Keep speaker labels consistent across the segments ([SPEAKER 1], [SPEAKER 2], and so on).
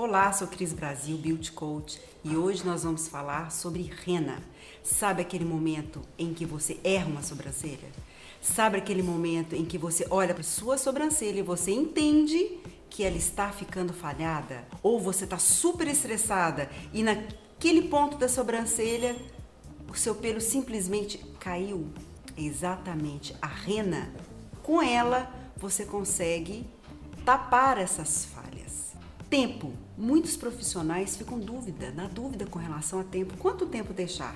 [SPEAKER 1] Olá, sou Cris Brasil, Beauty Coach, e hoje nós vamos falar sobre rena. Sabe aquele momento em que você erra uma sobrancelha? Sabe aquele momento em que você olha para sua sobrancelha e você entende que ela está ficando falhada? Ou você está super estressada e naquele ponto da sobrancelha o seu pelo simplesmente caiu? Exatamente, a rena. Com ela você consegue tapar essas falhas. Tempo. Muitos profissionais ficam na dúvida com relação a tempo. Quanto tempo deixar?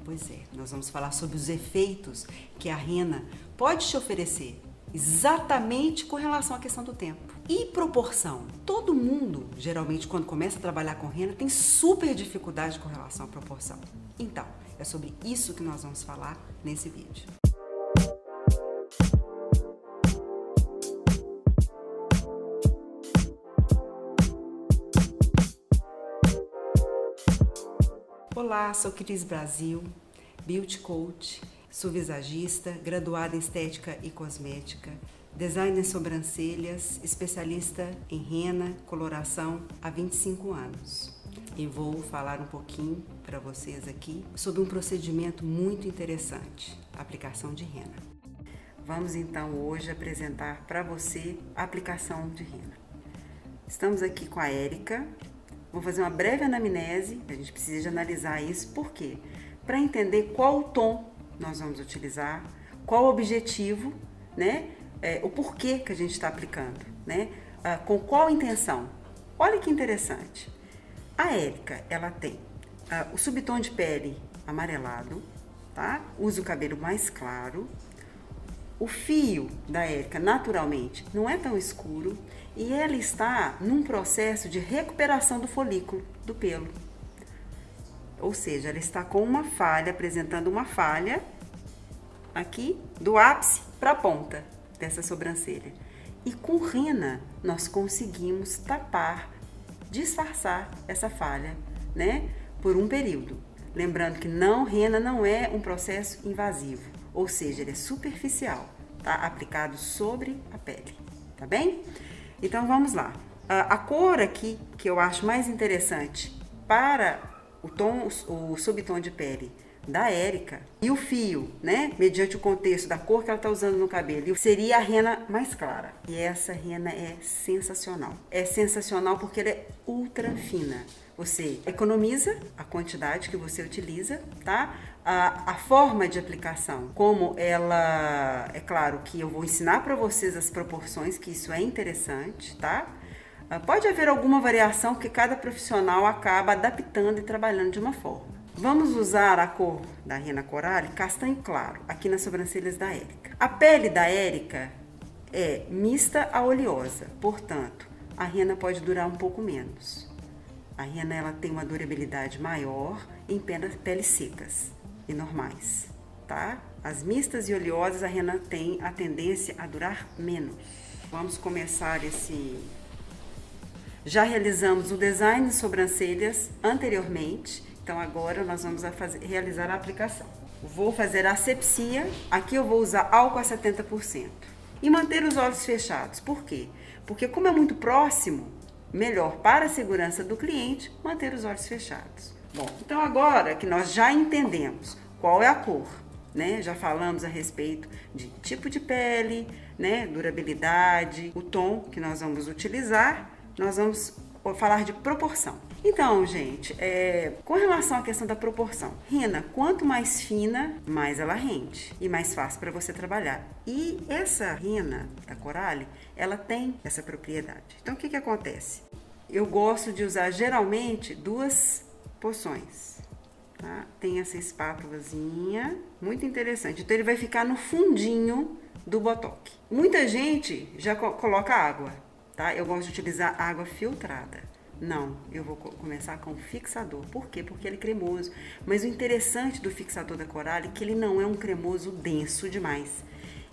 [SPEAKER 1] Pois é, nós vamos falar sobre os efeitos que a rena pode te oferecer, exatamente com relação à questão do tempo. E proporção. Todo mundo, geralmente, quando começa a trabalhar com rena, tem super dificuldade com relação à proporção. Então, é sobre isso que nós vamos falar nesse vídeo. Olá, sou Cris Brasil, Beauty Coach, sou visagista, graduada em Estética e Cosmética, designer sobrancelhas, especialista em rena, coloração há 25 anos. E vou falar um pouquinho para vocês aqui sobre um procedimento muito interessante, a aplicação de rena. Vamos então hoje apresentar para você a aplicação de rena. Estamos aqui com a Érica. Vou fazer uma breve anamnese, a gente precisa de analisar isso, por quê? Para entender qual o tom nós vamos utilizar, qual o objetivo, né? O porquê que a gente está aplicando, né? Com qual intenção. Olha que interessante. A Érica, ela tem o subtom de pele amarelado, tá? Usa o cabelo mais claro. O fio da Érica, naturalmente, não é tão escuro e ela está num processo de recuperação do folículo, do pelo. Ou seja, ela está com uma falha, apresentando uma falha aqui do ápice para a ponta dessa sobrancelha. E com rena, nós conseguimos tapar, disfarçar essa falha, né? Por um período. Lembrando que rena não é um processo invasivo. Ou seja, ele é superficial, tá? Aplicado sobre a pele, tá bem? Então vamos lá. A cor aqui que eu acho mais interessante para o subtom de pele da Érica e o fio, né? Mediante o contexto da cor que ela está usando no cabelo, seria a rena mais clara. E essa rena é sensacional. É sensacional porque ela é ultra fina. Você economiza a quantidade que você utiliza, tá? A forma de aplicação, como ela... É claro que eu vou ensinar para vocês as proporções, que isso é interessante, tá? Pode haver alguma variação, porque cada profissional acaba adaptando e trabalhando de uma forma. Vamos usar a cor da rena coralie castanho claro, aqui nas sobrancelhas da Érica. A pele da Érica é mista a oleosa, portanto, a rena pode durar um pouco menos. A rena ela tem uma durabilidade maior em peles secas e normais, tá? As mistas e oleosas, a rena tem a tendência a durar menos. Vamos começar Já realizamos o design de sobrancelhas anteriormente, então agora nós vamos realizar a aplicação. Vou fazer a asepsia, aqui eu vou usar álcool a 70%. E manter os olhos fechados, por quê? Porque como é muito próximo, melhor para a segurança do cliente manter os olhos fechados. Bom, então agora que nós já entendemos qual é a cor, né? Já falamos a respeito de tipo de pele, né? Durabilidade, o tom que nós vamos utilizar, nós vamos falar de proporção. Então, gente, com relação à questão da proporção, rena, quanto mais fina, mais ela rende e mais fácil para você trabalhar. E essa rena da Coralie, ela tem essa propriedade. Então, o que acontece? Eu gosto de usar geralmente 2 porções, tá? Tem essa espátulazinha, muito interessante. Então, ele vai ficar no fundinho do botox. Muita gente já coloca água, tá? Eu gosto de utilizar água filtrada. Não, eu vou começar com o fixador. Por quê? Porque ele é cremoso. Mas o interessante do fixador da Coralie é que ele não é um cremoso denso demais.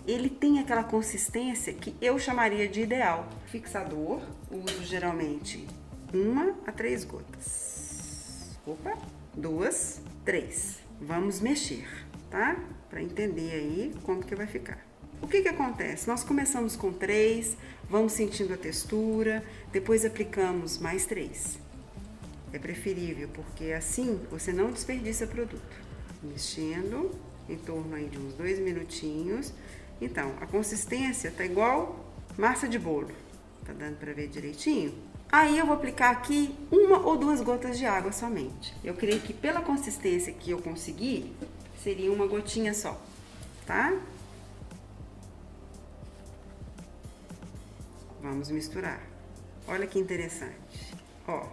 [SPEAKER 1] Ele tem aquela consistência que eu chamaria de ideal. Fixador, uso geralmente 1 a 3 gotas. Opa, 2, 3. Vamos mexer, tá? Para entender aí como que vai ficar. O que que acontece? Nós começamos com 3, vamos sentindo a textura, depois aplicamos mais 3. É preferível, porque assim você não desperdiça produto. Mexendo em torno aí de uns 2 minutinhos. Então, a consistência tá igual massa de bolo. Tá dando para ver direitinho? Aí eu vou aplicar aqui 1 ou 2 gotas de água somente. Eu creio que pela consistência que eu consegui, seria 1 gotinha só, tá? Vamos misturar. Olha que interessante. Ó,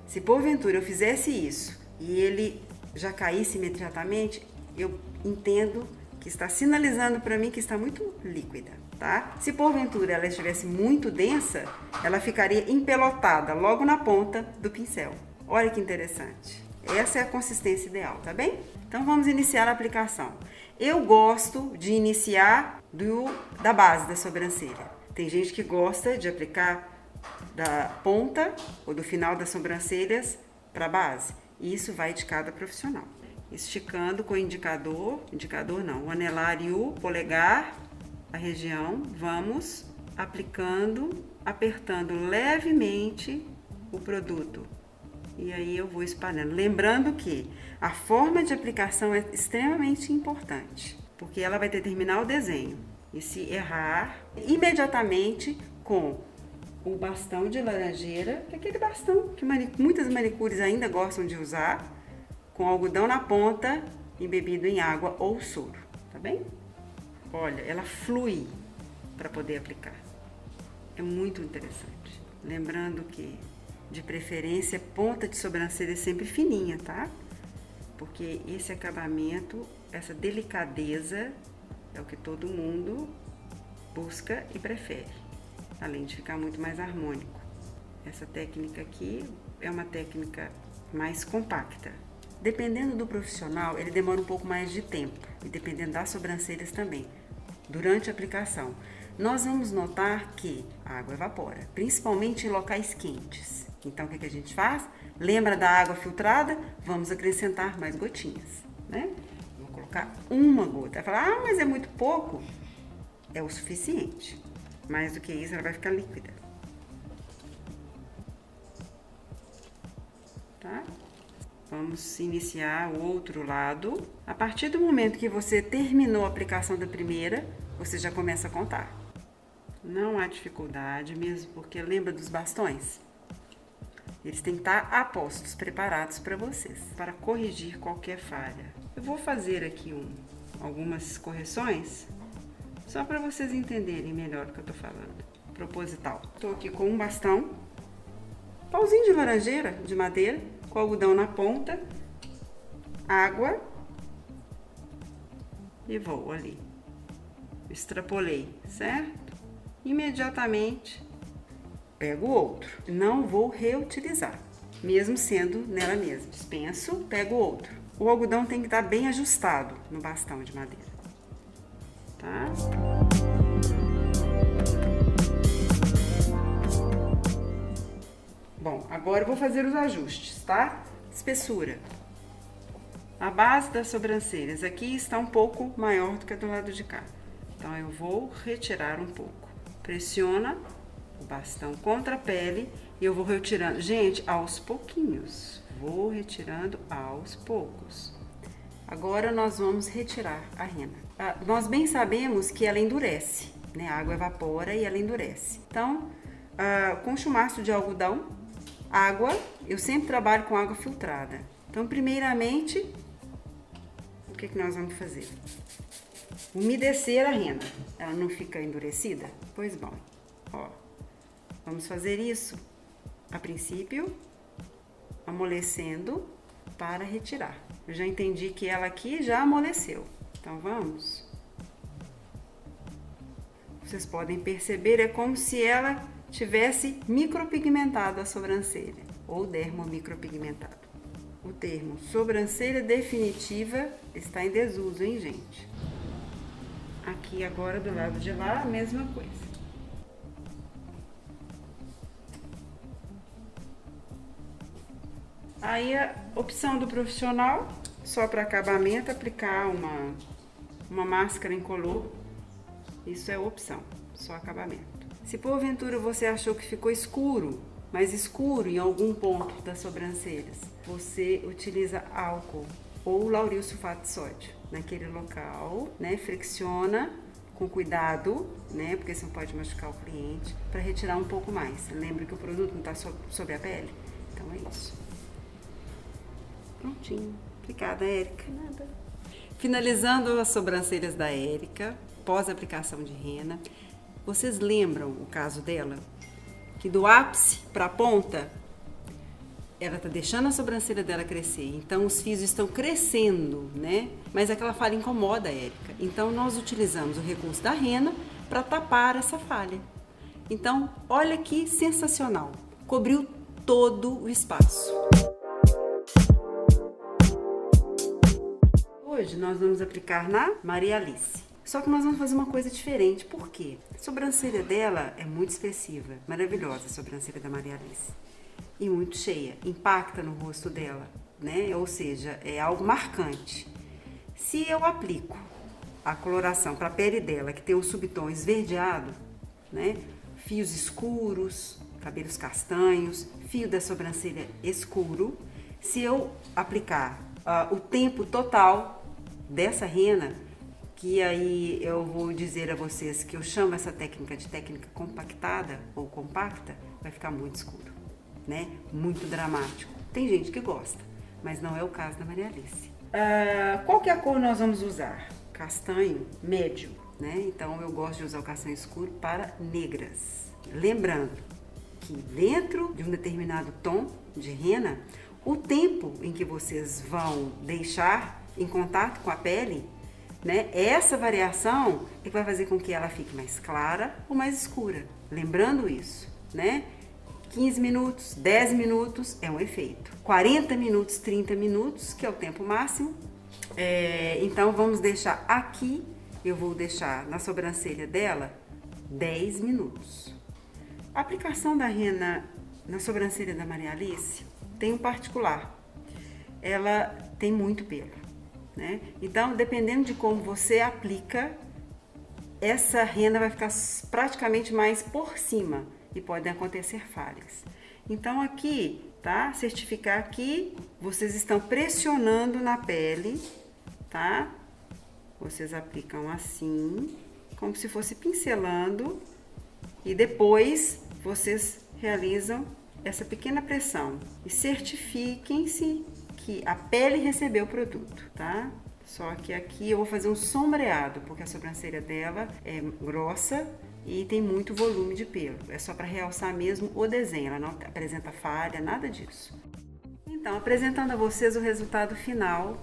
[SPEAKER 1] se porventura eu fizesse isso e ele já caísse imediatamente, eu entendo que está sinalizando para mim que está muito líquida, tá? Se porventura ela estivesse muito densa, ela ficaria empelotada logo na ponta do pincel. Olha que interessante. Essa é a consistência ideal, tá bem? Então vamos iniciar a aplicação. Eu gosto de iniciar da base da sobrancelha. Tem gente que gosta de aplicar da ponta ou do final das sobrancelhas para a base. Isso vai de cada profissional. Esticando com o indicador não, o anelar e o polegar, a região, vamos aplicando, apertando levemente o produto. E aí eu vou espalhando. Lembrando que a forma de aplicação é extremamente importante, porque ela vai determinar o desenho. E se errar, imediatamente com o bastão de laranjeira, que é aquele bastão que muitas manicures ainda gostam de usar, com algodão na ponta, embebido em água ou soro, tá bem? Olha, ela flui para poder aplicar. É muito interessante. Lembrando que, de preferência, ponta de sobrancelha sempre fininha, tá? Porque esse acabamento, essa delicadeza, é o que todo mundo busca e prefere, além de ficar muito mais harmônico. Essa técnica aqui é uma técnica mais compacta. Dependendo do profissional, ele demora um pouco mais de tempo, e dependendo das sobrancelhas também, durante a aplicação. Nós vamos notar que a água evapora, principalmente em locais quentes. Então, o que a gente faz? Lembra da água filtrada? Vamos acrescentar mais gotinhas, né? Vou colocar 1 gota. Vai falar, ah, mas é muito pouco. É o suficiente. Mais do que isso, ela vai ficar líquida. Tá? Vamos iniciar o outro lado. A partir do momento que você terminou a aplicação da primeira, você já começa a contar. Não há dificuldade, mesmo porque lembra dos bastões? Eles têm que estar apostos, preparados para vocês, para corrigir qualquer falha. Eu vou fazer aqui algumas correções, só para vocês entenderem melhor o que eu tô falando. Proposital. Tô aqui com um bastão, pauzinho de laranjeira, de madeira, com algodão na ponta, água e vou ali. Extrapolei, certo? Imediatamente pego outro. Não vou reutilizar, mesmo sendo nela mesma. Dispenso, pego outro. O algodão tem que estar bem ajustado no bastão de madeira, tá? Bom, agora eu vou fazer os ajustes, tá? Espessura. A base das sobrancelhas aqui está um pouco maior do que a do lado de cá. Então, eu vou retirar um pouco. Pressiona o bastão contra a pele e eu vou retirando. Gente, aos pouquinhos. Vou retirando aos poucos. Agora, nós vamos retirar a rena. Nós bem sabemos que ela endurece, né? A água evapora e ela endurece. Então, com chumaço de algodão, água, eu sempre trabalho com água filtrada. Então, primeiramente, o que nós vamos fazer? Umedecer a rena. Ela não fica endurecida? Pois bom, ó, vamos fazer isso a princípio, amolecendo para retirar. Eu já entendi que ela aqui já amoleceu. Então, vamos. Vocês podem perceber, é como se ela tivesse micropigmentado a sobrancelha, ou dermomicropigmentado. O termo sobrancelha definitiva está em desuso, hein, gente? Aqui agora do lado de lá, a mesma coisa. Aí a opção do profissional, só para acabamento, aplicar uma máscara incolor Isso é opção, só acabamento. Se porventura você achou que ficou escuro, mais escuro em algum ponto das sobrancelhas, você utiliza álcool ou lauril sulfato de sódio naquele local, né? Fricciona com cuidado, né? Porque você não pode machucar o cliente, para retirar um pouco mais. Lembra que o produto não está sobre a pele? Então é isso. Prontinho. Obrigada, Érica.
[SPEAKER 2] Nada.
[SPEAKER 1] Finalizando as sobrancelhas da Érica, pós aplicação de rena, vocês lembram o caso dela? Que do ápice para a ponta, ela tá deixando a sobrancelha dela crescer, então os fios estão crescendo, né? Mas aquela falha incomoda a Érica. Então nós utilizamos o recurso da rena para tapar essa falha. Então, olha que sensacional. Cobriu todo o espaço. Hoje nós vamos aplicar na Maria Alice. Só que nós vamos fazer uma coisa diferente. Por quê? A sobrancelha dela é muito expressiva, maravilhosa a sobrancelha da Maria Alice. E muito cheia, impacta no rosto dela, né? Ou seja, é algo marcante. Se eu aplico a coloração para a pele dela, que tem o subtom esverdeado, né? Fios escuros, cabelos castanhos, fio da sobrancelha escuro, se eu aplicar o tempo total dessa rena, que aí eu vou dizer a vocês que eu chamo essa técnica de técnica compactada ou compacta, vai ficar muito escuro, né? Muito dramático. Tem gente que gosta, mas não é o caso da Maria Alice. Qual que é a cor nós vamos usar? Castanho médio, né? Então eu gosto de usar o castanho escuro para negras. Lembrando que dentro de um determinado tom de rena, o tempo em que vocês vão deixar em contato com a pele, né? Essa variação é que vai fazer com que ela fique mais clara ou mais escura. Lembrando isso, né? 15 minutos, 10 minutos é um efeito. 40 minutos, 30 minutos, que é o tempo máximo. Então vamos deixar aqui, eu vou deixar na sobrancelha dela 10 minutos. A aplicação da rena na sobrancelha da Maria Alice tem um particular. Ela tem muito pelo, né? Então, dependendo de como você aplica, essa rena vai ficar praticamente mais por cima e podem acontecer falhas. Então aqui, tá? Certificar que vocês estão pressionando na pele, tá? Vocês aplicam assim, como se fosse pincelando, e depois vocês realizam essa pequena pressão e certifiquem-se que a pele recebeu o produto, tá? Só que aqui eu vou fazer um sombreado, porque a sobrancelha dela é grossa e tem muito volume de pelo. É só para realçar mesmo o desenho, ela não apresenta falha, nada disso. Então, apresentando a vocês o resultado final,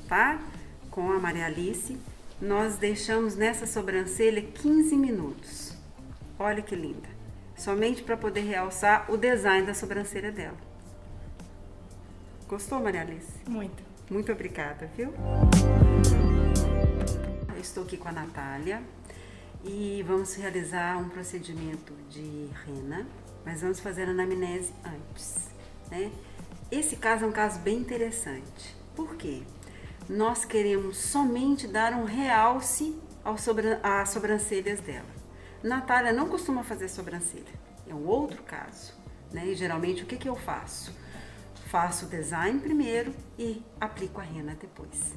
[SPEAKER 1] tá? Com a Maria Alice, nós deixamos nessa sobrancelha 15 minutos. Olha que linda! Somente para poder realçar o design da sobrancelha dela. Gostou, Maria Alice?
[SPEAKER 2] Muito.
[SPEAKER 1] Muito obrigada, viu? Eu estou aqui com a Natália e vamos realizar um procedimento de rena, mas vamos fazer a anamnese antes, né? Esse caso é um caso bem interessante. Por quê? Nós queremos somente dar um realce às sobrancelhas dela. Natália não costuma fazer sobrancelha, é um outro caso, né? E geralmente o que eu faço? Faço o design primeiro e aplico a rena depois.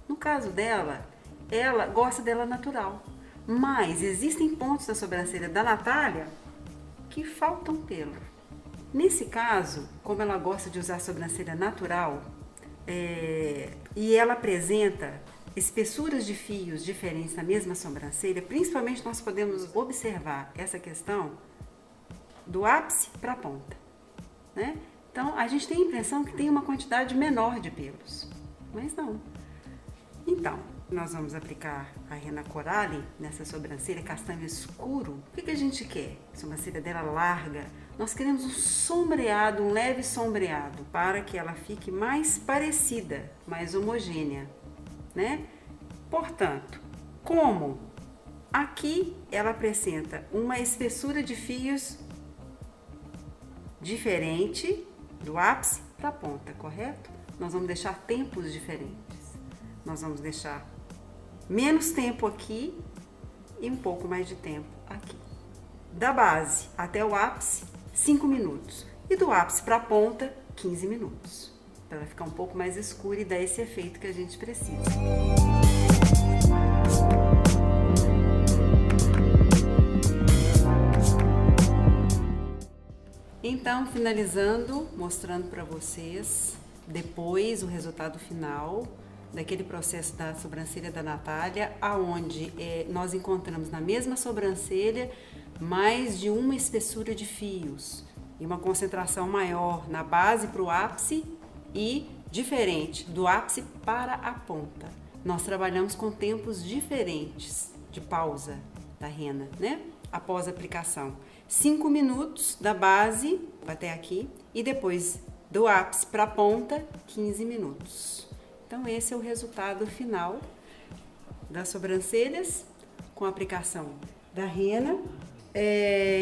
[SPEAKER 1] No caso dela, ela gosta dela natural, mas existem pontos da sobrancelha da Natália que faltam pelo. Nesse caso, como ela gosta de usar a sobrancelha natural, e ela apresenta espessuras de fios diferentes na mesma sobrancelha, principalmente nós podemos observar essa questão do ápice para a ponta, né? Então, a gente tem a impressão que tem uma quantidade menor de pelos, mas não. Então, nós vamos aplicar a rena Coralie nessa sobrancelha castanho escuro. O que a gente quer? A sobrancelha dela larga. Nós queremos um sombreado, um leve sombreado, para que ela fique mais parecida, mais homogênea, né? Portanto, como aqui ela apresenta uma espessura de fios diferente do ápice para a ponta, correto? Nós vamos deixar tempos diferentes. Nós vamos deixar menos tempo aqui e um pouco mais de tempo aqui. Da base até o ápice, 5 minutos. E do ápice para a ponta, 15 minutos. Para ela ficar um pouco mais escura e dar esse efeito que a gente precisa. Então, finalizando, mostrando para vocês depois o resultado final daquele processo da sobrancelha da Natália, aonde nós encontramos na mesma sobrancelha mais de uma espessura de fios e uma concentração maior na base para o ápice e diferente do ápice para a ponta. Nós trabalhamos com tempos diferentes de pausa da rena, né? Após a aplicação. 5 minutos da base até aqui e depois do ápice para a ponta, 15 minutos. Então esse é o resultado final das sobrancelhas com a aplicação da rena.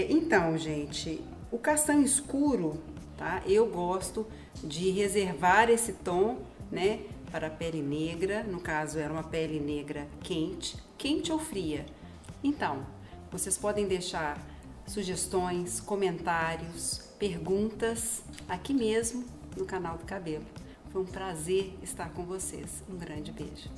[SPEAKER 1] Então, gente, o castanho escuro, tá? Eu gosto de reservar esse tom, né, para a pele negra. No caso, era uma pele negra quente ou fria. Então, vocês podem deixar sugestões, comentários, perguntas aqui mesmo no canal do cabelo. Foi um prazer estar com vocês. Um grande beijo.